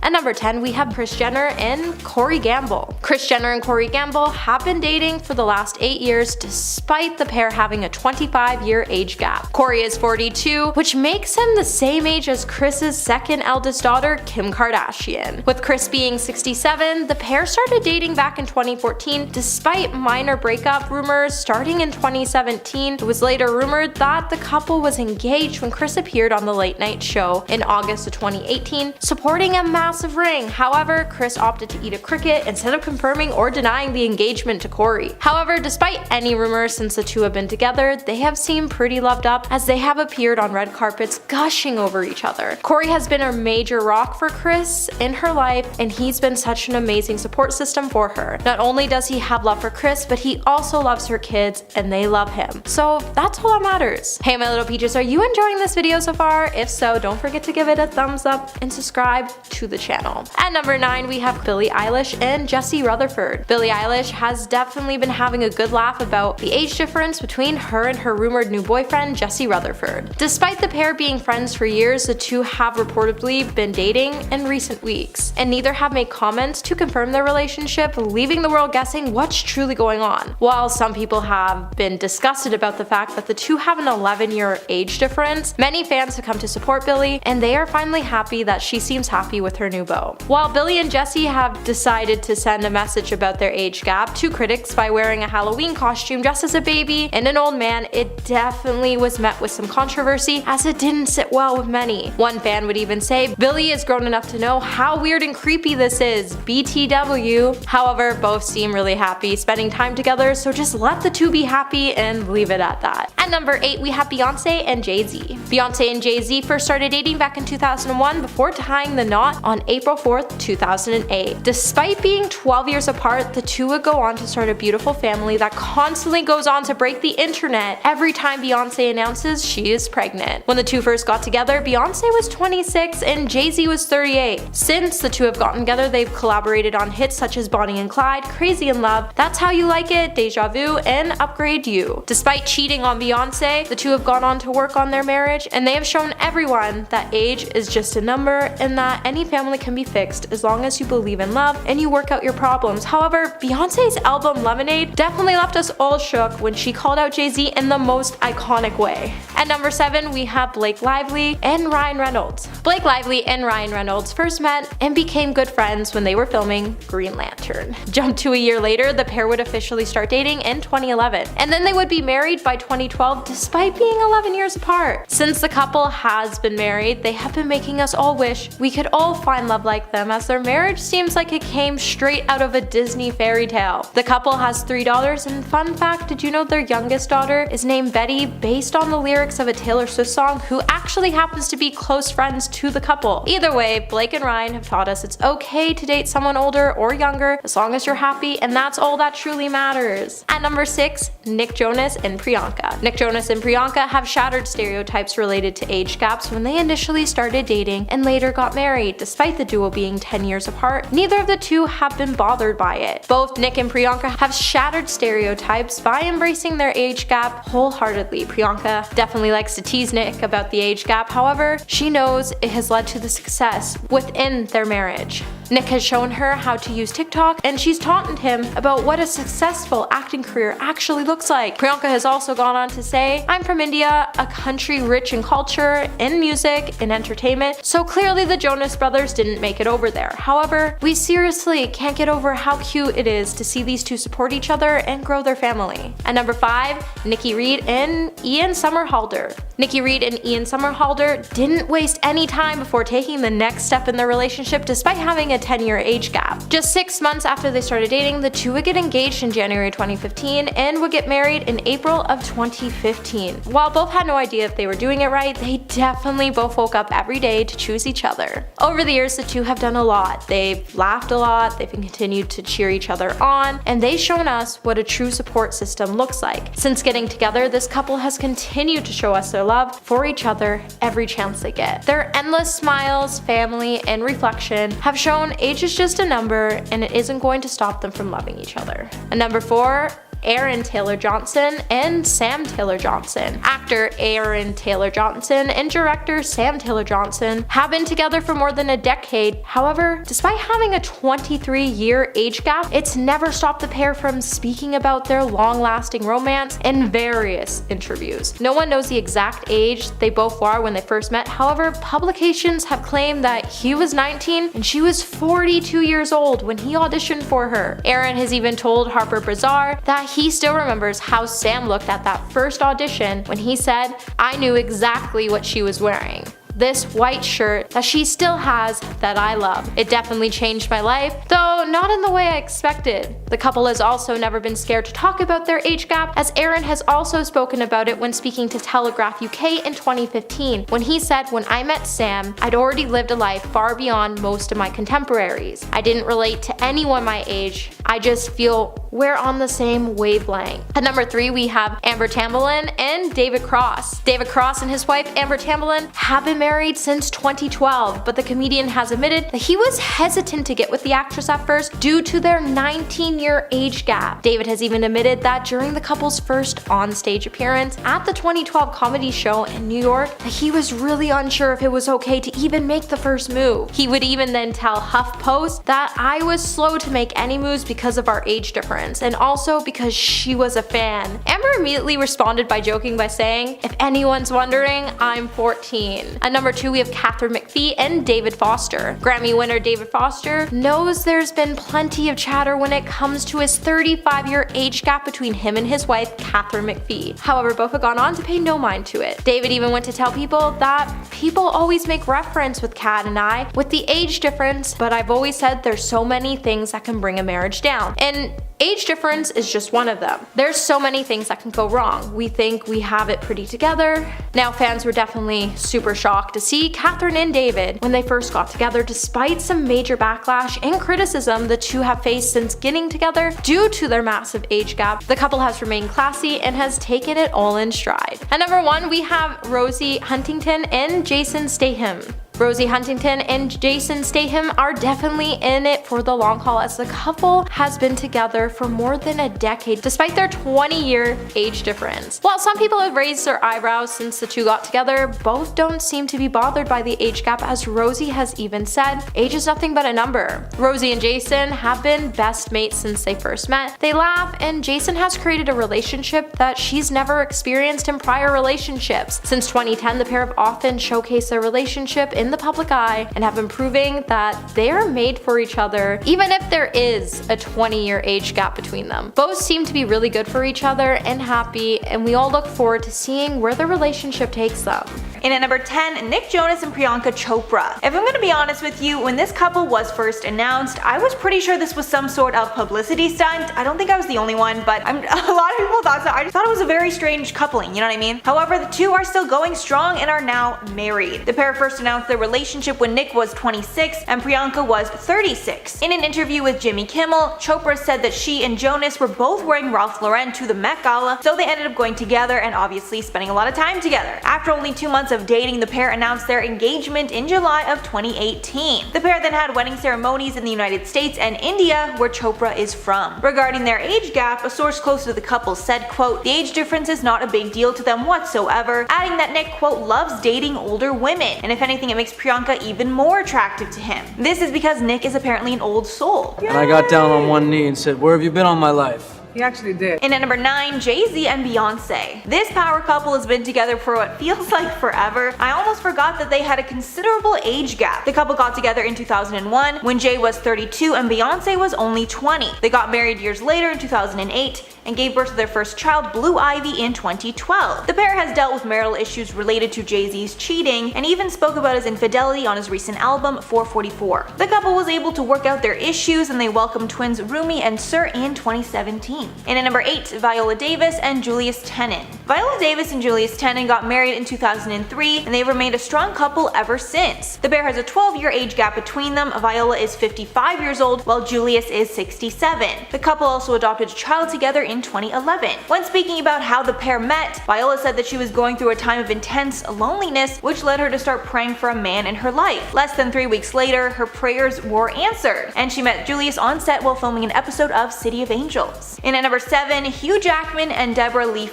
At number 10, we have Kris Jenner and Corey Gamble. Kris Jenner and Corey Gamble have been dating for the last 8 years despite the pair having a 25-year age gap. Corey is 42, which makes him the same age as Kris's second eldest daughter, Kim Kardashian. With Kris being 67, the pair started dating back in 2014 despite minor breakup rumors starting in 2017. It was later rumored that the couple was engaged when Kris appeared on the late night show in August of 2018, supporting a massive ring. However, Kris opted to eat a cricket instead of confirming or denying the engagement to Corey. However, despite any rumors since the two have been together, they have seemed pretty loved up as they have appeared on red carpets gushing over each other. Corey has been a major rock for Kris in her life, and he's been such an amazing support system for her. Not only does he have love for Kris, but he also loves her kids and they love him. So that's all that matters. Hey my little peaches, are you enjoying this video so far? If so, don't forget to give it a thumbs up and subscribe to the channel. At number 9, we have Billie Eilish and Jesse Rutherford. Billie Eilish has definitely been having a good laugh about the age difference between her and her rumored new boyfriend, Jesse Rutherford. Despite the pair being friends for years, the two have reportedly been dating in recent weeks, and neither have made comments to confirm their relationship, leaving the world guessing what's truly going on. While some people have been disgusted about the fact that the two have an 11-year age difference, many fans have come to support Billie, and they are finally happy that she seems happy with her new beau. While Billie and Jesse have decided to send a message about their age gap to critics by wearing a Halloween costume dressed as a baby and an old man, it definitely was met with some controversy as it didn't sit well with many. One fan would even say, "Billie is grown enough to know how weird and creepy this is, BTW." However, both seem really happy spending time together, so just let the two be happy and leave it at that. At number 8, we have Beyonce and Jay-Z. Beyonce and Jay-Z first started dating back in 2001 before tying the knot on April 4th, 2008. Despite being 12 years apart, the two would go on to start a beautiful family that constantly goes on to break the internet every time Beyonce announces she is pregnant. When the two first got together, Beyonce was 26 and Jay-Z was 38. Since the two have gotten together, they've collaborated on hits such as Bonnie and Clyde, Crazy in Love, That's How You Like It, Deja Vu, and Upgrade You. Despite cheating on Beyonce, the two have gone on to work on their marriage, and they have shown everyone that age is just a number and that any family can be fixed as long as you believe in love and you work out your problems. However, Beyonce's album Lemonade definitely left us all shook when she called out Jay-Z in the most iconic way. At number 7, we have Blake Lively and Ryan Reynolds. Blake Lively and Ryan Reynolds first met and became good friends when they were filming Green Lantern. Jump to a year later, the pair would officially start dating in 2011, and then they would be married by 2012 despite being 11 years apart. Since the couple has been married, they have been making us all wish we could all find love like them, as their marriage seems like it came straight out of a Disney fairy tale. The couple has 3 daughters, and fun fact, did you know their youngest daughter is named Betty based on the lyrics of a Taylor Swift song, who actually happens to be close friends to the couple? Either way, Blake and Ryan have taught us it's okay to date someone older or younger as long as you're happy, and that's all that truly matters. At number 6, Nick Jonas and Priyanka. Nick Jonas and Priyanka have shattered stereotypes related to age gaps when they initially started dating and later got married. Despite the duo being 10 years apart, neither of the two have been bothered by it. Both Nick and Priyanka have shattered stereotypes by embracing their age gap wholeheartedly. Priyanka definitely likes to tease Nick about the age gap, however, she knows it has led to the success within their marriage. Nick has shown her how to use TikTok, and she's taught him about what a successful acting career actually looks like. Priyanka has also gone on to say, "I'm from India, a country rich in culture, in music, in entertainment, so clearly the Jonas brothers didn't make it over there. However, we seriously can't get over how cute it is to see these two support each other and grow their family." At number 5, Nikki Reed and Ian Somerhalder. Nikki Reed and Ian Somerhalder didn't waste any time before taking the next step in their relationship despite having a 10-year age gap. Just 6 months after they started dating, the two would get engaged in January 2015 and would get married in April of 2015. While both had no idea if they were doing it right, they definitely both woke up every day to choose each other. Over the years, the two have done a lot. They've laughed a lot, they've continued to cheer each other on, and they've shown us what a true support system looks like. Since getting together, this couple has continued to show us their love for each other every chance they get. Their endless smiles, family, and reflection have shown age is just a number and it isn't going to stop them from loving each other. And number 4, Aaron Taylor Johnson and Sam Taylor Johnson. Actor Aaron Taylor Johnson and director Sam Taylor Johnson have been together for more than a decade. However, despite having a 23-year age gap, it's never stopped the pair from speaking about their long-lasting romance in various interviews. No one knows the exact age they both were when they first met. However, publications have claimed that he was 19 and she was 42 years old when he auditioned for her. Aaron has even told Harper Bazaar that he still remembers how Sam looked at that first audition when he said, "I knew exactly what she was wearing. This white shirt that she still has that I love. It definitely changed my life, though not in the way I expected." The couple has also never been scared to talk about their age gap, as Aaron has also spoken about it when speaking to Telegraph UK in 2015, when he said, "When I met Sam, I'd already lived a life far beyond most of my contemporaries. I didn't relate to anyone my age. I just feel we're on the same wavelength." At number 3, we have Amber Tamblyn and David Cross. David Cross and his wife Amber Tamblyn have been married since 2012, but the comedian has admitted that he was hesitant to get with the actress at first due to their 19-year age gap. David has even admitted that during the couple's first on-stage appearance at the 2012 comedy show in New York, that he was really unsure if it was okay to even make the first move. He would even then tell HuffPost that "I was slow to make any moves because of our age difference, and also because she was a fan." Amber immediately responded by joking by saying, "If anyone's wondering, I'm 14. At number 2, we have Katharine McPhee and David Foster. Grammy winner David Foster knows there's been plenty of chatter when it comes to his 35-year age gap between him and his wife, Katharine McPhee. However, both have gone on to pay no mind to it. David even went to tell people that "People always make reference with Kat and I with the age difference, but I've always said there's so many things that can bring a marriage down. And age difference is just one of them. There's so many things that can go wrong. We think we have it pretty together." Now, fans were definitely super shocked to see Katharine and David when they first got together, despite some major backlash and criticism the two have faced since getting together due to their massive age gap. The couple has remained classy and has taken it all in stride. At number 1, we have Rosie Huntington and Jason Statham. Rosie Huntington and Jason Statham are definitely in it for the long haul, as the couple has been together for more than a decade despite their 20-year age difference. While some people have raised their eyebrows since the two got together, both don't seem to be bothered by the age gap, as Rosie has even said, "Age is nothing but a number." Rosie and Jason have been best mates since they first met. They laugh, and Jason has created a relationship that she's never experienced in prior relationships. Since 2010, the pair have often showcased their relationship in the public eye and have been proving that they are made for each other, even if there is a 20-year age gap between them. Both seem to be really good for each other and happy, and we all look forward to seeing where the relationship takes them. In at number 10, Nick Jonas and Priyanka Chopra. If I'm gonna be honest with you, when this couple was first announced, I was pretty sure this was some sort of publicity stunt. I don't think I was the only one, but a lot of people thought so. I just thought it was a very strange coupling, you know what I mean? However, the two are still going strong and are now married. The pair first announced their relationship when Nick was 26 and Priyanka was 36. In an interview with Jimmy Kimmel, Chopra said that she and Jonas were both wearing Ralph Lauren to the Met Gala, so they ended up going together and obviously spending a lot of time together. After only 2 months of dating, the pair announced their engagement in July of 2018. The pair then had wedding ceremonies in the United States and India, where Chopra is from. Regarding their age gap, a source close to the couple said, quote, "The age difference is not a big deal to them whatsoever," adding that Nick, quote, "loves dating older women, and if anything it makes Priyanka even more attractive to him. This is because Nick is apparently an old soul." And I got down on one knee and said, "Where have you been all my life?" He actually did. And at number 9, Jay-Z and Beyonce. This power couple has been together for what feels like forever. I almost forgot that they had a considerable age gap. The couple got together in 2001 when Jay was 32 and Beyonce was only 20. They got married years later in 2008 and gave birth to their first child, Blue Ivy, in 2012. The pair has dealt with marital issues related to Jay-Z's cheating and even spoke about his infidelity on his recent album, 444. The couple was able to work out their issues and they welcomed twins Rumi and Sir in 2017. And at number 8, Viola Davis and Julius Tennant. Viola Davis and Julius Tennant got married in 2003, and they've remained a strong couple ever since. The pair has a 12-year age gap between them. Viola is 55 years old, while Julius is 67. The couple also adopted a child together in 2011. When speaking about how the pair met, Viola said that she was going through a time of intense loneliness, which led her to start praying for a man in her life. Less than 3 weeks later, her prayers were answered, and she met Julius on set while filming an episode of City of Angels. In at number 7, Hugh Jackman and Deborra-Lee.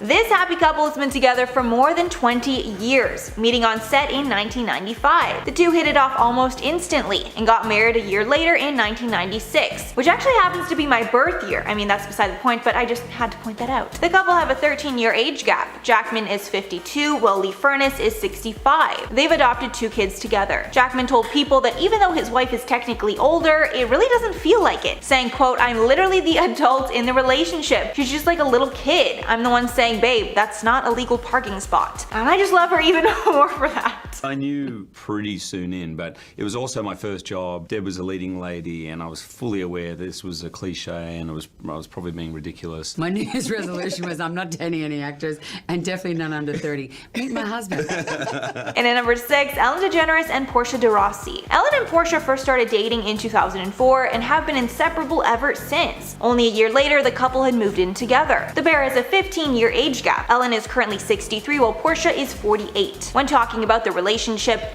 This happy couple has been together for more than 20 years, meeting on set in 1995. The two hit it off almost instantly and got married a year later in 1996, which actually happens to be my birth year. I mean, that's beside the point, but I just had to point that out. The couple have a 13-year age gap. Jackman is 52, while Lee Furness is 65. They've adopted 2 kids together. Jackman told People that even though his wife is technically older, it really doesn't feel like it, saying, quote, "I'm literally the adult in the relationship. She's just like a little kid. I'm the one saying, babe, that's not a legal parking spot." And I just love her even more for that. I knew pretty soon in, but it was also my first job. Deb was a leading lady, and I was fully aware this was a cliche, and I was probably being ridiculous. My New Year's resolution was I'm not dating any actors, and definitely none under 30. Meet my husband. And at number 6, Ellen DeGeneres and Portia de Rossi. Ellen and Portia first started dating in 2004 and have been inseparable ever since. Only a year later, the couple had moved in together. The pair has a 15-year age gap. Ellen is currently 63, while Portia is 48. When talking about the relationship,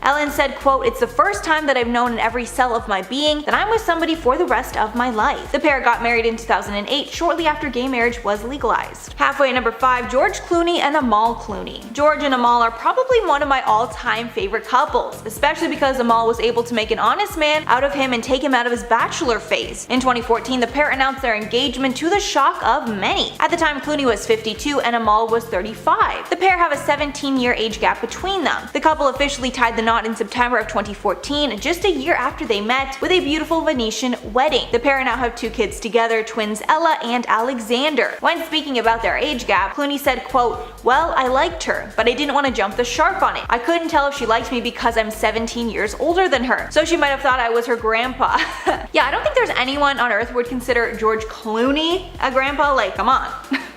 Ellen said, quote, "It's the first time that I've known in every cell of my being that I'm with somebody for the rest of my life." The pair got married in 2008, shortly after gay marriage was legalized. Halfway at number 5, George Clooney and Amal Clooney. George and Amal are probably one of my all-time favorite couples, especially because Amal was able to make an honest man out of him and take him out of his bachelor phase. In 2014, the pair announced their engagement to the shock of many. At the time, Clooney was 52 and Amal was 35. The pair have a 17-year age gap between them. The couple officially tied the knot in September of 2014, just a year after they met, with a beautiful Venetian wedding. The pair now have 2 kids together, twins Ella and Alexander. When speaking about their age gap, Clooney said, quote, "Well, I liked her, but I didn't want to jump the shark on it. I couldn't tell if she liked me because I'm 17 years older than her, so she might have thought I was her grandpa." Yeah, I don't think there's anyone on earth who would consider George Clooney a grandpa, like, come on.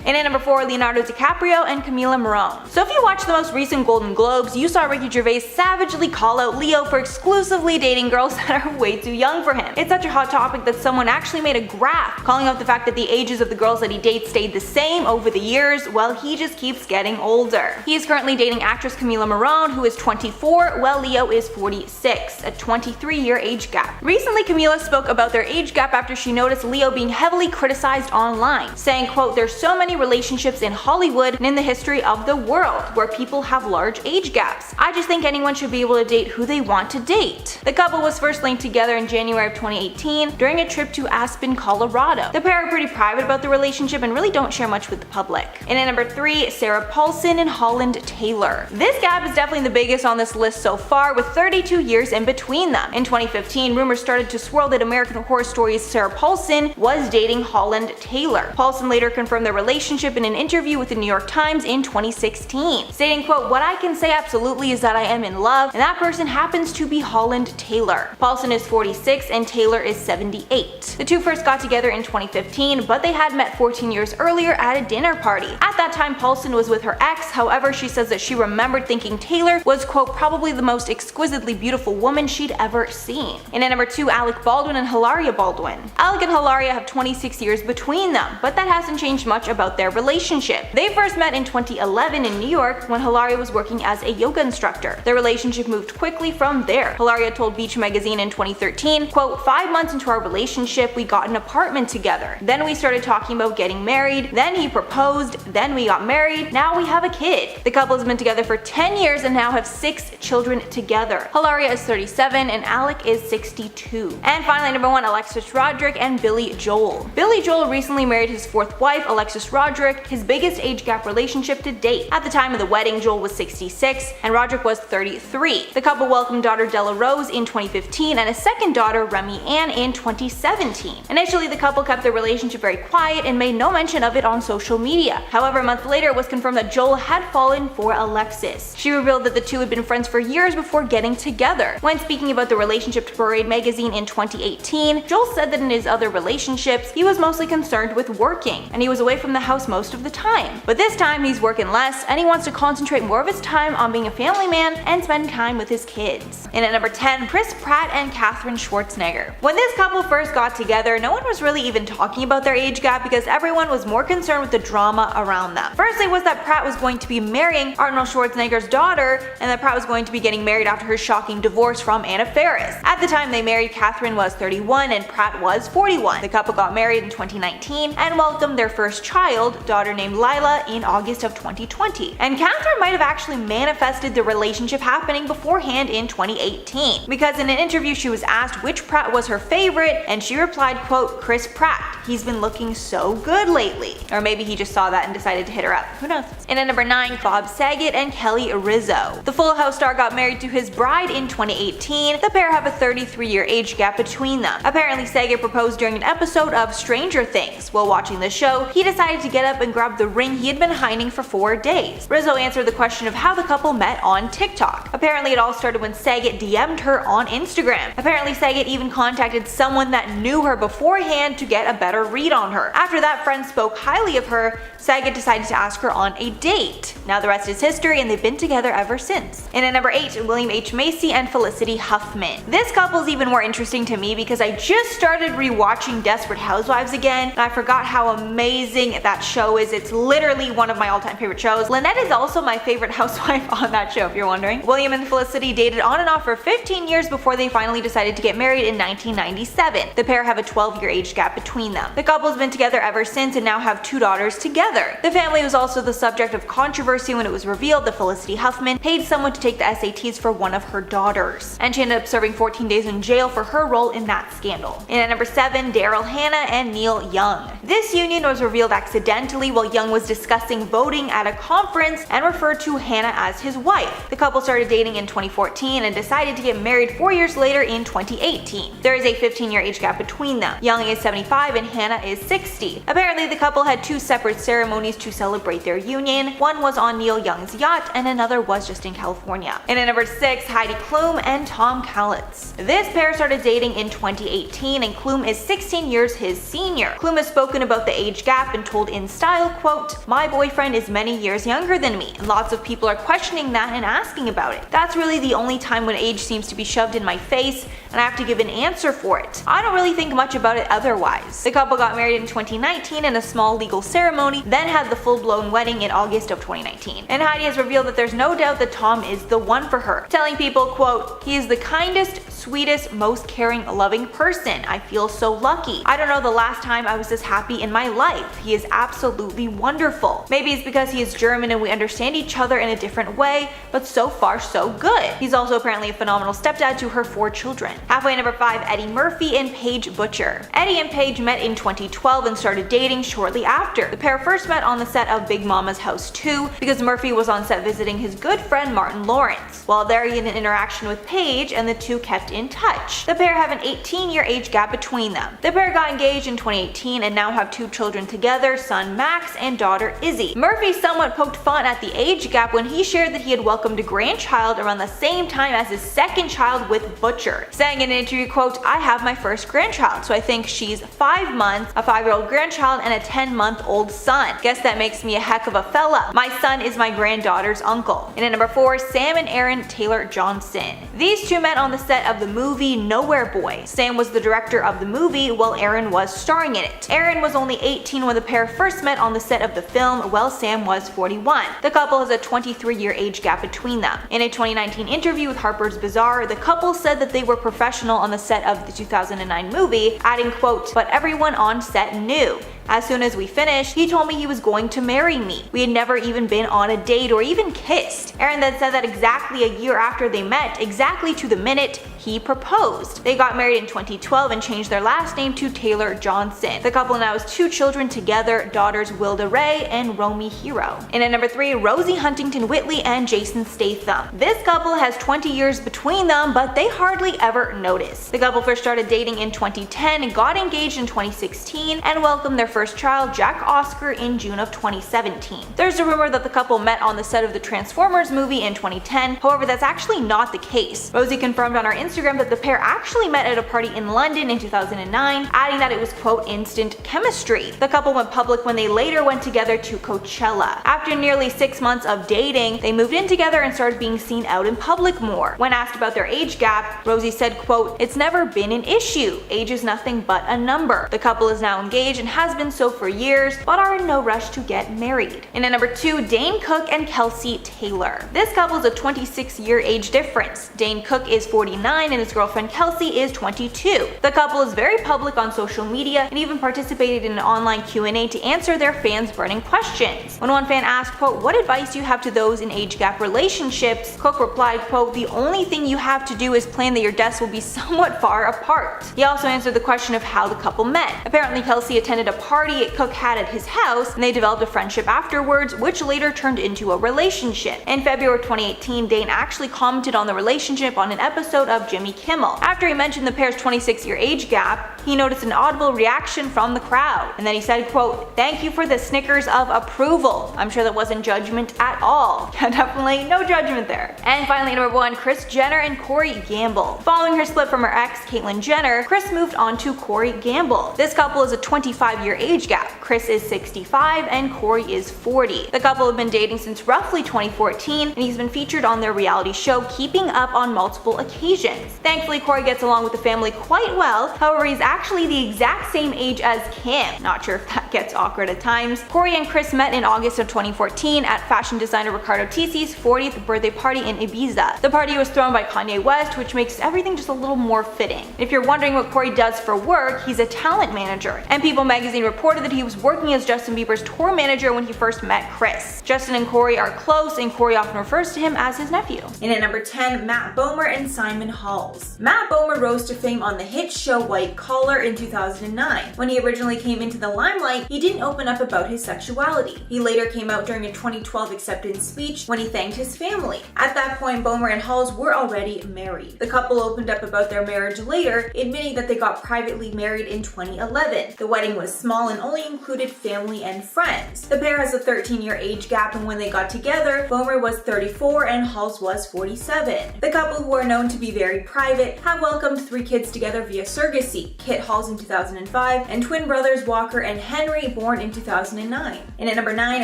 And at number 4, Leonardo DiCaprio and Camila Morrone. So if you watched the most recent Golden Globes, you saw Ricky Gervais savagely call out Leo for exclusively dating girls that are way too young for him. It's such a hot topic that someone actually made a graph calling out the fact that the ages of the girls that he dates stayed the same over the years, while he just keeps getting older. He is currently dating actress Camila Morrone, who is 24, while Leo is 46, a 23-year age gap. Recently, Camila spoke about their age gap after she noticed Leo being heavily criticized online, saying, quote, "There's so many relationships in Hollywood and in the history of the world where people have large age gaps. I just think anyone should be able to date who they want to date." The couple was first linked together in January of 2018 during a trip to Aspen, Colorado. The pair are pretty private about the relationship and really don't share much with the public. And at number 3, Sarah Paulson and Holland Taylor. This gap is definitely the biggest on this list so far, with 32 years in between them. In 2015, rumors started to swirl that American Horror Story's Sarah Paulson was dating Holland Taylor. Paulson later confirmed their relationship in an interview with the New York Times in 2016, stating, quote, "What I can say absolutely is that I am in love, and that person happens to be Holland Taylor." Paulson is 46 and Taylor is 78. The two first got together in 2015, but they had met 14 years earlier at a dinner party. At that time, Paulson was with her ex. However, she says that she remembered thinking Taylor was, quote, "probably the most exquisitely beautiful woman she'd ever seen." And at number 2, Alec Baldwin and Hilaria Baldwin. Alec and Hilaria have 26 years between them, but that hasn't changed much about their relationship. They first met in 2011 in New York when Hilaria was working as a yoga instructor. Their relationship moved quickly from there. Hilaria told Beach magazine in 2013, quote, "5 months into our relationship, we got an apartment together. Then we started talking about getting married. Then he proposed. Then we got married. Now we have a kid." The couple has been together for 10 years and now have 6 children together. Hilaria is 37 and Alec is 62. And finally, number 1, Alexis Roderick and Billy Joel. Billy Joel recently married his 4th wife, Alexis Roderick, his biggest age gap relationship to date. At the time of the wedding, Joel was 66 and Roderick was 33. The couple welcomed daughter Della Rose in 2015 and a second daughter, Remy Ann, in 2017. Initially, the couple kept their relationship very quiet and made no mention of it on social media. However, a month later, it was confirmed that Joel had fallen for Alexis. She revealed that the two had been friends for years before getting together. When speaking about the relationship to Parade magazine in 2018, Joel said that in his other relationships, he was mostly concerned with working, and he was away from the house most of the time. But this time he's working less and he wants to concentrate more of his time on being a family man and spend time with his kids. And at number 10, Chris Pratt and Katharine Schwarzenegger. When this couple first got together, no one was really even talking about their age gap because everyone was more concerned with the drama around them. Firstly was that Pratt was going to be marrying Arnold Schwarzenegger's daughter, and that Pratt was going to be getting married after her shocking divorce from Anna Faris. At the time they married, Katharine was 31 and Pratt was 41. The couple got married in 2019 and welcomed their first child, daughter named Lila, in August of 2020. And Katharine might have actually manifested the relationship happening beforehand in 2018, because in an interview she was asked which Pratt was her favorite, and she replied, quote, Chris Pratt. He's been looking so good lately. Or maybe he just saw that and decided to hit her up. Who knows? And at number 9, Bob Saget and Kelly Rizzo. The Full House star got married to his bride in 2018. The pair have a 33-year age gap between them. Apparently Saget proposed during an episode of Stranger Things. While watching the show, he decided to get up and grab the ring he had been hiding for 4 days. Rizzo answered the question of how the couple met on TikTok. Apparently it all started when Saget DM'd her on Instagram. Apparently Saget even contacted someone that knew her beforehand to get a better read on her. After that friend spoke highly of her, Saget decided to ask her on a date. Now the rest is history and they've been together ever since. And at number 8, William H. Macy and Felicity Huffman. This couple's even more interesting to me because I just started rewatching Desperate Housewives again and I forgot how amazing that show is. It's literally one of my all-time favorite shows. Lynette is also my favorite housewife on that show if you're wondering. William and Felicity dated on and off for 15 years before they finally decided to get married in 1997. The pair have a 12-year age gap between them. The couple's been together ever since and now have 2 daughters together. The family was also the subject of controversy when it was revealed that Felicity Huffman paid someone to take the SATs for one of her daughters, and she ended up serving 14 days in jail for her role in that scandal. And at number 7, Daryl Hannah and Neil Young. This union was revealed accidentally while Young was discussing voting at a conference and referred to Hannah as his wife. The couple started dating in 2014 and decided to get married 4 years later in 2018. There is a 15-year age gap between them. Young is 75 and Hannah is 60. Apparently the couple had 2 separate ceremonies to celebrate their union. One was on Neil Young's yacht and another was just in California. And at number 6, Heidi Klum and Tom Cowlitz. This pair started dating in 2018 and Klum is 16 years his senior. Klum has spoken about the age gap and told In Style, quote, my boyfriend is many years younger than me and lots of people are questioning that and asking about it. That's really the only time when age seems to be shoved in my face and I have to give an answer for it. I don't really think much about it otherwise. The couple got married in 2019 in a small legal ceremony, then had the full-blown wedding in August of 2019. And Heidi has revealed that there's no doubt that Tom is the one for her, telling people, quote, he is the kindest, sweetest, most caring, loving person. I feel so lucky. I don't know the last time I was this happy in my life. He is absolutely wonderful. Maybe it's because he is German and we understand each other in a different way, but so far so good. He's also apparently a phenomenal stepdad to her 4 children. Halfway number 5, Eddie Murphy and Paige Butcher. Eddie and Paige met in 2012 and started dating shortly after. The pair first met on the set of Big Mama's House 2 because Murphy was on set visiting his good friend Martin Lawrence. While there he had an interaction with Paige and the two kept in touch. The pair have an 18-year age gap between them. The pair got engaged in 2018 and now have 2 children together, son Max and daughter Izzy. Murphy somewhat poked fun at the age gap when he shared that he had welcomed a grandchild around the same time as his second child with Butcher, saying in an interview, quote, I have my first grandchild, so I think she's 5 months, a 5-year-old grandchild and a 10-month-old son. Guess that makes me a heck of a fella. My son is my granddaughter's uncle. And at number 4, Sam and Aaron Taylor Johnson. These two met on the set of the movie Nowhere Boy. Sam was the director of the movie while Aaron was starring in it. Aaron was only 18 when the pair first met on the set of the film, while Sam was 41. The couple has a 23-year age gap between them. In a 2019 interview with Harper's Bazaar, the couple said that they were professional on the set of the 2009 movie, adding, quote, but everyone on set knew. As soon as we finished, he told me he was going to marry me. We had never even been on a date or even kissed. Aaron then said that exactly a year after they met, exactly to the minute, he proposed. They got married in 2012 and changed their last name to Taylor Johnson. The couple now has 2 children together, daughters Wilda Ray and Romy Hero. And at number 3, Rosie Huntington Whitley and Jason Statham. This couple has 20 years between them, but they hardly ever notice. The couple first started dating in 2010, got engaged in 2016, and welcomed their first child, Jack Oscar, in June of 2017. There's a rumor that the couple met on the set of the Transformers movie in 2010, however that's actually not the case. Rosie confirmed on our Instagram that the pair actually met at a party in London in 2009, adding that it was quote instant chemistry. The couple went public when they later went together to Coachella. After nearly 6 months of dating, they moved in together and started being seen out in public more. When asked about their age gap, Rosie said quote, "It's never been an issue. Age is nothing but a number. The couple is now engaged and has been so for years, but are in no rush to get married." And at number 2, Dane Cook and Kelsey Taylor. This couple is a 26-year age difference. Dane Cook is 49 and his girlfriend Kelsey is 22. The couple is very public on social media and even participated in an online Q&A to answer their fans' burning questions. When one fan asked, quote, "What advice do you have to those in age gap relationships?" Cook replied, quote, "The only thing you have to do is plan that your deaths will be somewhat far apart." He also answered the question of how the couple met. Apparently Kelsey attended a party Cook had at his house and they developed a friendship afterwards, which later turned into a relationship. In February 2018, Dane actually commented on the relationship on an episode of Jimmy Kimmel. After he mentioned the pair's 26-year age gap, he noticed an audible reaction from the crowd. And then he said, quote, "Thank you for the snickers of approval." I'm sure that wasn't judgment at all. Yeah, definitely no judgment there. And finally, number 1, Kris Jenner and Corey Gamble. Following her split from her ex, Caitlyn Jenner, Kris moved on to Corey Gamble. This couple is a 25-year age gap. Kris is 65 and Corey is 40. The couple have been dating since roughly 2014, and he's been featured on their reality show Keeping Up on multiple occasions. Thankfully, Corey gets along with the family quite well. However, he's actually the exact same age as Kim. Not sure if that gets awkward at times. Corey and Kris met in August of 2014 at fashion designer Riccardo Tisi's 40th birthday party in Ibiza. The party was thrown by Kanye West, which makes everything just a little more fitting. If you're wondering what Corey does for work, he's a talent manager. And People magazine reported that he was working as Justin Bieber's tour manager when he first met Kris. Justin and Corey are close, and Corey often refers to him as his nephew. And at number 10, Matt Bomer and Simon Halls. Matt Bomer rose to fame on the hit show White Collar in 2009. When he originally came into the limelight, he didn't open up about his sexuality. He later came out during a 2012 acceptance speech when he thanked his family. At that point, Bomer and Halls were already married. The couple opened up about their marriage later, admitting that they got privately married in 2011. The wedding was small and only included family and friends. The pair has a 13-year age gap, and when they got together, Bomer was 34 and Halls was 47. The couple, who are known to be very private, have welcomed 3 kids together via surrogacy: Kit Halls in 2005 and twin brothers Walker and Henry, born in 2009. And at number 9,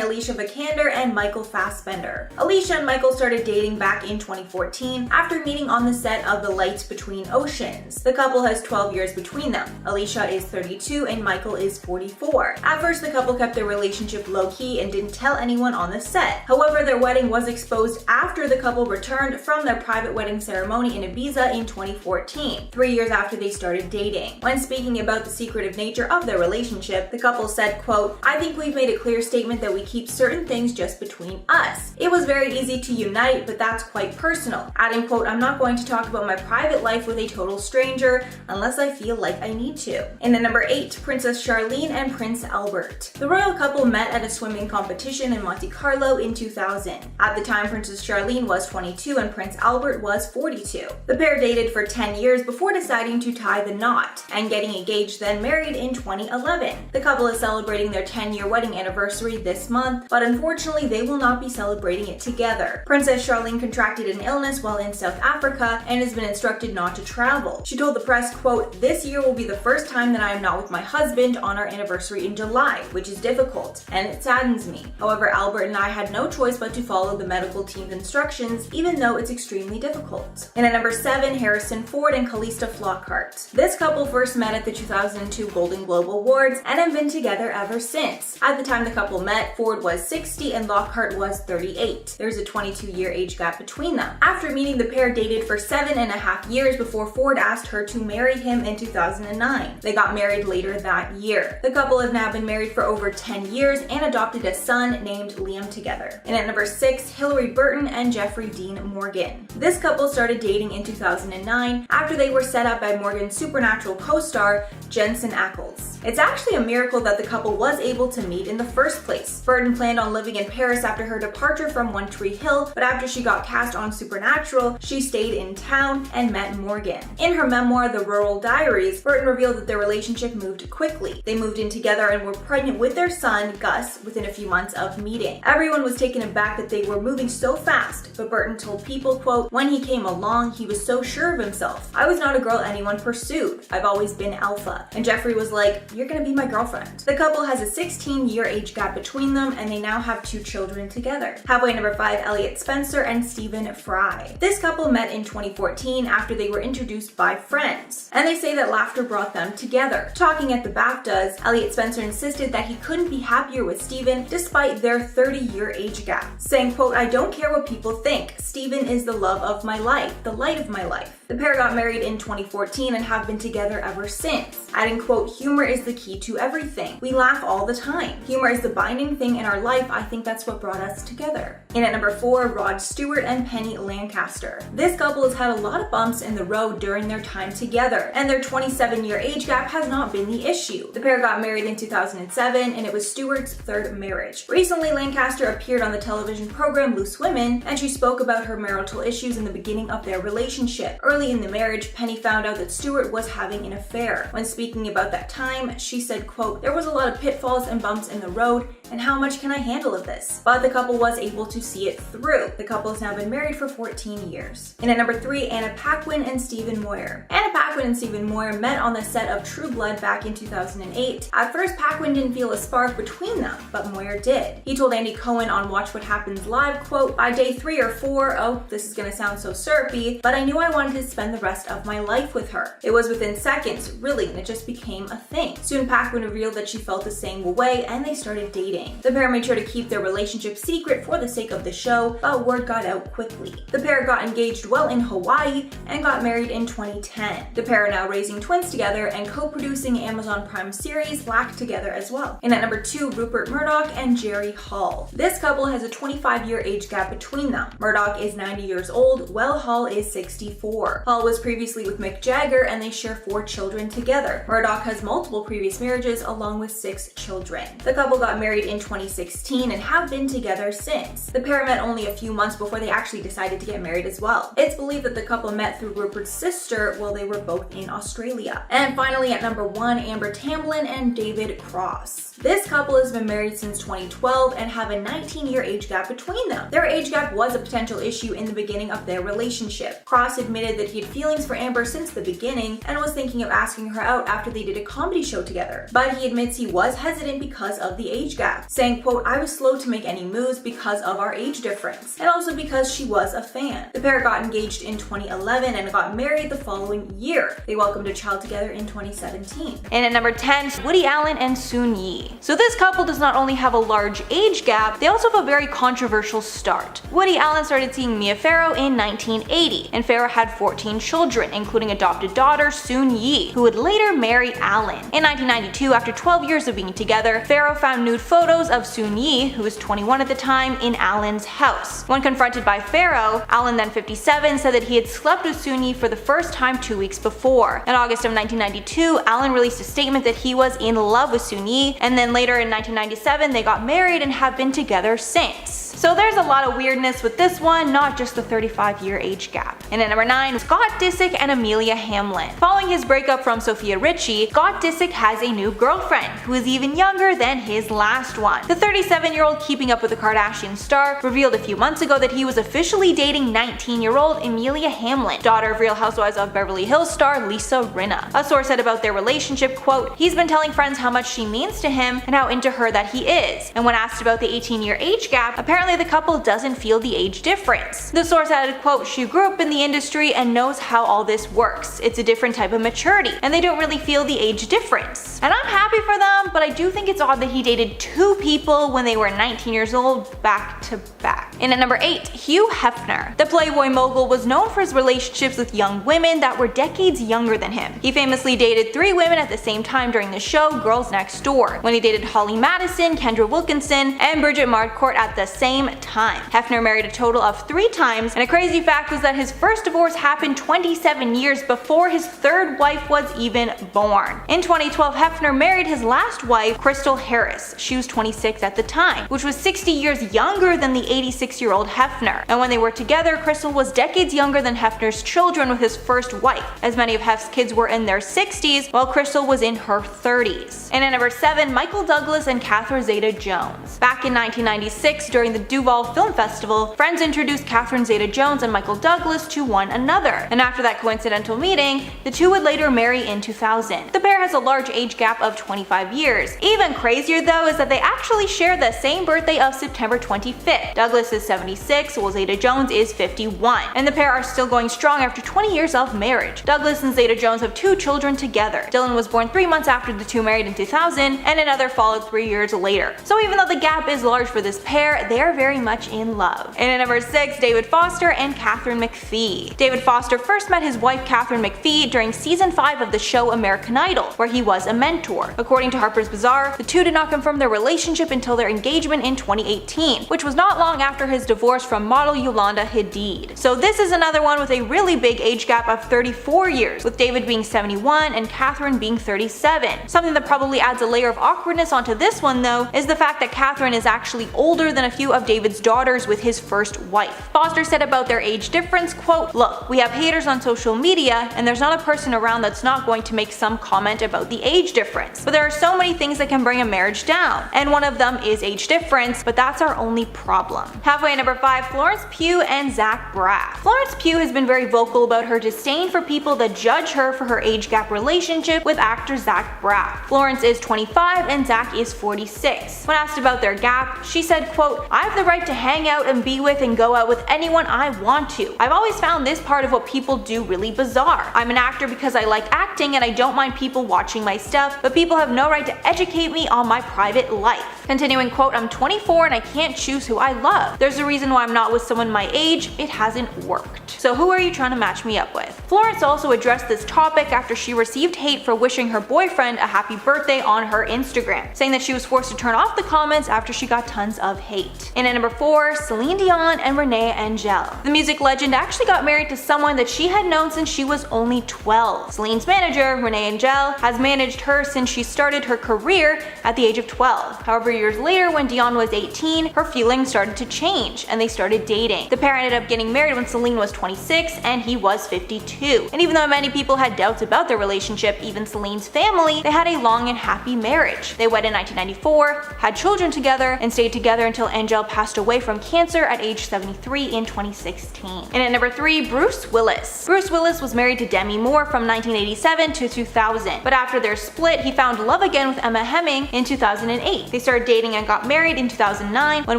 Alicia Vikander and Michael Fassbender. Alicia and Michael started dating back in 2014 after meeting on the set of The Lights Between Oceans. The couple has 12 years between them. Alicia is 32 and Michael is 44. At first, the couple kept their relationship low-key and didn't tell anyone on the set. However, their wedding was exposed after the couple returned from their private wedding ceremony in Ibiza in 2014, 3 years after they started dating. When speaking about the secretive nature of their relationship, the couple said, quote, "I think we've made a clear statement that we keep certain things just between us. It was very easy to unite, but that's quite personal." Adding, quote, "I'm not going to talk about my private life with a total stranger unless I feel like I need to." And at number 8, Princess Charlene and Prince Albert. The royal couple met at a swimming competition in Monte Carlo in 2000. At the time, Princess Charlene was 22 and Prince Albert was 42. The pair dated for 10 years before deciding to tie the knot and getting engaged, then married in 2011. The couple is celebrating their 10-year wedding anniversary this month, but unfortunately they will not be celebrating it together. Princess Charlene contracted an illness while in South Africa and has been instructed not to travel. She told the press, quote, "This year will be the first time that I am not with my husband on our anniversary in July, which is difficult, and it saddens me. However, Albert and I had no choice but to follow the medical team's instructions, even though it's extremely difficult." And at number 7, Harrison Ford and Calista Flockhart. This couple first met at the 2002 Golden Globe Awards and have been together ever since. At the time the couple met, Ford was 60 and Lockhart was 38. There's a 22-year age gap between them. After meeting, the pair dated for 7.5 years before Ford asked her to marry him in 2009. They got married later that year. The couple have now been married for over 10 years and adopted a son named Liam together. And at number 6, Hillary Burton and Jeffrey Dean Morgan. This couple started dating in 2009 after they were set up by Morgan's Supernatural co-star Jensen Ackles. It's actually a miracle that the couple was able to meet in the first place. Burton planned on living in Paris after her departure from One Tree Hill, but after she got cast on Supernatural, she stayed in town and met Morgan. In her memoir, The Rural Diaries, Burton revealed that their relationship moved quickly. They moved in together and were pregnant with their son, Gus, within a few months of meeting. Everyone was taken aback that they were moving so fast, but Burton told People, quote, "When he came along, he was so sure of himself. I was not a girl anyone pursued. I've always been alpha." And Jeffrey was like, "You're gonna be my girlfriend." The couple has a 16-year age gap between them, and they now have 2 children together. Halfway number 5, Elliot Spencer and Stephen Fry. This couple met in 2014 after they were introduced by friends, and they say that laughter brought them together. Talking at the BAFTAs, Elliot Spencer insisted that he couldn't be happier with Stephen despite their 30-year age gap, saying, quote, "I don't care what people think. Stephen is the love of my life, the light of my life." The pair got married in 2014 and have been together ever since, adding, quote, "Humor is the key to everything. We laugh all the time. Humor is the binding thing in our life. I think that's what brought us together." In at number 4, Rod Stewart and Penny Lancaster. This couple has had a lot of bumps in the road during their time together, and their 27-year age gap has not been the issue. The pair got married in 2007, and it was Stewart's 3rd marriage. Recently, Lancaster appeared on the television program Loose Women, and she spoke about her marital issues in the beginning of their relationship. Early in the marriage, Penny found out that Stewart was having an affair. When speaking about that time, she said, quote, "There was a lot of pitfalls and bumps in the road, and how much can I handle of this?" But the couple was able to see it through. The couple has now been married for 14 years. In at number 3, Anna Paquin and Stephen Moyer. Anna Paquin and Stephen Moyer met on the set of True Blood back in 2008. At first, Paquin didn't feel a spark between them, but Moyer did. He told Andy Cohen on Watch What Happens Live, quote, "By day 3 or 4, oh, this is gonna sound so syrupy, but I knew I wanted to spend the rest of my life with her. It was within seconds, really, and it just became a thing." Soon, Paquin revealed that she felt the same way, and they started dating. The pair made sure to keep their relationship secret for the sake of the show, but word got out quickly. The pair got engaged while in Hawaii and got married in 2010. The pair are now raising twins together and co-producing Amazon Prime series Black together as well. In at number 2, Rupert Murdoch and Jerry Hall. This couple has a 25-year age gap between them. Murdoch is 90 years old, while Hall is 64. Hall was previously with Mick Jagger, and they share 4 children together. Murdoch has multiple previous marriages along with 6 children. The couple got married in 2016 and have been together since. The pair met only a few months before they actually decided to get married as well. It's believed that the couple met through Rupert's sister while they were both in Australia. And finally at number 1, Amber Tamblyn and David Cross. This couple has been married since 2012 and have a 19-year age gap between them. Their age gap was a potential issue in the beginning of their relationship. Cross admitted that he had feelings for Amber since the beginning and was thinking of asking her out after they did a comedy show together. But he admits he was hesitant because of the age gap, saying, quote, "I was slow to make any moves because of our age difference, and also because she was a fan." The pair got engaged in 2011 and got married the following year. They welcomed a child together in 2017. And at number 10, Woody Allen and Soon Yi. So this couple does not only have a large age gap, they also have a very controversial start. Woody Allen started seeing Mia Farrow in 1980, and Farrow had 14 children, including adopted daughter Soon Yi, who would later marry Allen. In 1992, after 12 years of being together, Farrow found nude photos of Soon Yi, who was 21 at the time, in Allen's house. When confronted by Farrow, Allen, then 57, said that he had slept with Soon Yi for the first time 2 weeks before. In August of 1992, Allen released a statement that he was in love with Soon Yi, and then later in 1997 they got married and have been together since. So there's a lot of weirdness with this one, not just the 35-year age gap. And at number 9, Scott Disick and Amelia Hamlin. Following his breakup from Sophia Richie, Scott Disick has a new girlfriend, who is even younger than his last one. The 37-year-old Keeping Up with the Kardashians star revealed a few months ago that he was officially dating 19-year-old Amelia Hamlin, daughter of Real Housewives of Beverly Hills star Lisa Rinna. A source said about their relationship, quote, "He's been telling friends how much she means to him and how into her that he is." And when asked about the 18-year age gap, apparently the couple doesn't feel the age difference. The source added, quote, "She grew up in the industry and knows how all this works. It's a different type of maturity, and they don't really feel the age difference." And I'm happy for them, but I do think it's odd that he dated 2 people when they were 19 years old back to back. In at number 8, Hugh Hefner. The Playboy mogul was known for his relationships with young women that were decades younger than him. He famously dated 3 women at the same time during the show Girls Next Door, when he dated Holly Madison, Kendra Wilkinson, and Bridget Marcourt at the same time. Hefner married a total of 3 times, and a crazy fact was that his first divorce happened 27 years before his 3rd wife was even born. In 2012, Hefner married his last wife, Crystal Harris. She was 26 at the time, which was 60 years younger than the 86-year-old Hefner. And when they were together, Crystal was decades younger than Hefner's children with his first wife, as many of Hef's kids were in their 60s, while Crystal was in her 30s. And at number 7, Michael Douglas and Catherine Zeta-Jones. Back in 1996, during the Duval Film Festival, friends introduced Catherine Zeta-Jones and Michael Douglas to one another, and after that coincidental meeting, the two would later marry in 2000. The pair has a large age gap of 25 years. Even crazier though is that they actually share the same birthday of September 25th. Douglas is 76, while Zeta-Jones is 51, and the pair are still going strong after 20 years of marriage. Douglas and Zeta-Jones have 2 children together. Dylan was born 3 months after the two married in 2000, and another followed 3 years later. So even though the gap is large for this pair, they are very much in love. And at number 6, David Foster and Katharine McPhee. David Foster first met his wife Katharine McPhee during season 5 of the show American Idol, where he was a mentor. According to Harper's Bazaar, the two did not confirm their relationship until their engagement in 2018, which was not long after his divorce from model Yolanda Hadid. So this is another one with a really big age gap of 34 years, with David being 71 and Katharine being 37. Something that probably adds a layer of awkwardness onto this one though is the fact that Katharine is actually older than a few of David's daughters with his first wife. Foster said about their age difference, quote, "Look, we have haters on social media and there's not a person around that's not going to make some comment about the age difference. But there are so many things that can bring a marriage down, and one of them is age difference, but that's our only problem." Halfway at number 5, Florence Pugh and Zach Braff. Florence Pugh has been very vocal about her disdain for people that judge her for her age gap relationship with actor Zach Braff. Florence is 25 and Zach is 46. When asked about their gap, she said, quote, "I have the right to hang out and be with and go out with anyone I want to. I've always found this part of what people do really bizarre. I'm an actor because I like acting and I don't mind people watching my stuff, but people have no right to educate me on my private life." Continuing, quote, "I'm 24 and I can't choose who I love. There's a reason why I'm not with someone my age. It hasn't worked. So who are you trying to match me up with?" Florence also addressed this topic after she received hate for wishing her boyfriend a happy birthday on her Instagram, saying that she was forced to turn off the comments after she got tons of hate. And at number 4, Celine Dion and Renee Angel. The music legend actually got married to someone that she had known since she was only 12. Celine's manager, Renee Angel, has managed her since she started her career at the age of 12. However, years later, when Dion was 18, her feelings started to change and they started dating. The pair ended up getting married when Celine was 26 and he was 52. And even though many people had doubts about their relationship, even Celine's family, they had a long and happy marriage. They wed in 1994, had children together, and stayed together until Angel passed away from cancer at age 73 in 2016. And at number 3, Bruce Willis. Bruce Willis was married to Demi Moore from 1987 to 2000, but after their split, he found love again with Emma Hemming in 2008. They started dating and got married in 2009 when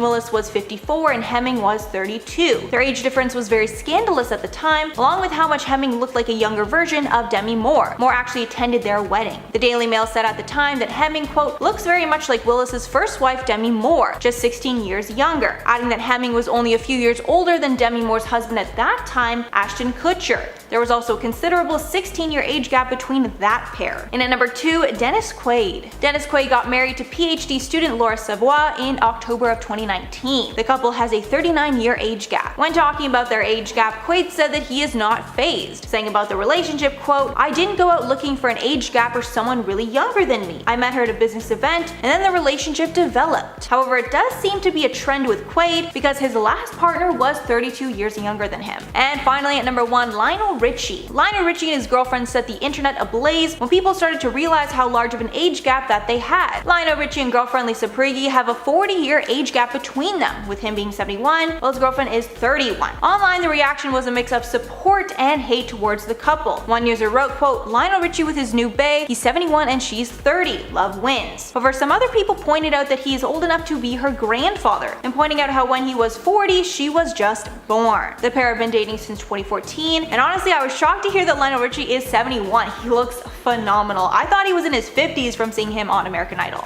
Willis was 54 and Hemming was 32. Their age difference was very scandalous at the time, along with how much Hemming looked like a younger version of Demi Moore. Moore actually attended their wedding. The Daily Mail said at the time that Hemming, quote, "looks very much like Willis's first wife Demi Moore, just 16 years younger," adding that Hemming was only a few years older than Demi Moore's husband at that time, Ashton Kutcher. There was also a considerable 16-year age gap between that pair. And at number 2, Dennis Quaid. Dennis Quaid got married to PhD student Laura Savoy in October of 2019. The couple has a 39-year age gap. When talking about their age gap, Quaid said that he is not fazed, saying about the relationship, quote, "I didn't go out looking for an age gap or someone really younger than me. I met her at a business event and then the relationship developed." However, it does seem to be a trend with Quaid because his last partner was 32 years younger than him. And finally at number 1, Lionel Richie. Lionel Richie and his girlfriend set the internet ablaze when people started to realize how large of an age gap that they had. Lionel Richie and girlfriend Lisa Prigi have a 40-year age gap between them, with him being 71 while his girlfriend is 31. Online, the reaction was a mix of support and hate towards the couple. One user wrote, quote, "Lionel Richie with his new bae, he's 71 and she's 30, love wins." However, some other people pointed out that he is old enough to be her grandfather, and pointing out how when he was 40, she was just born. The pair have been dating since 2014, and honestly I was shocked to hear that Lionel Richie is 71. He looks phenomenal. I thought he was in his 50s from seeing him on American Idol.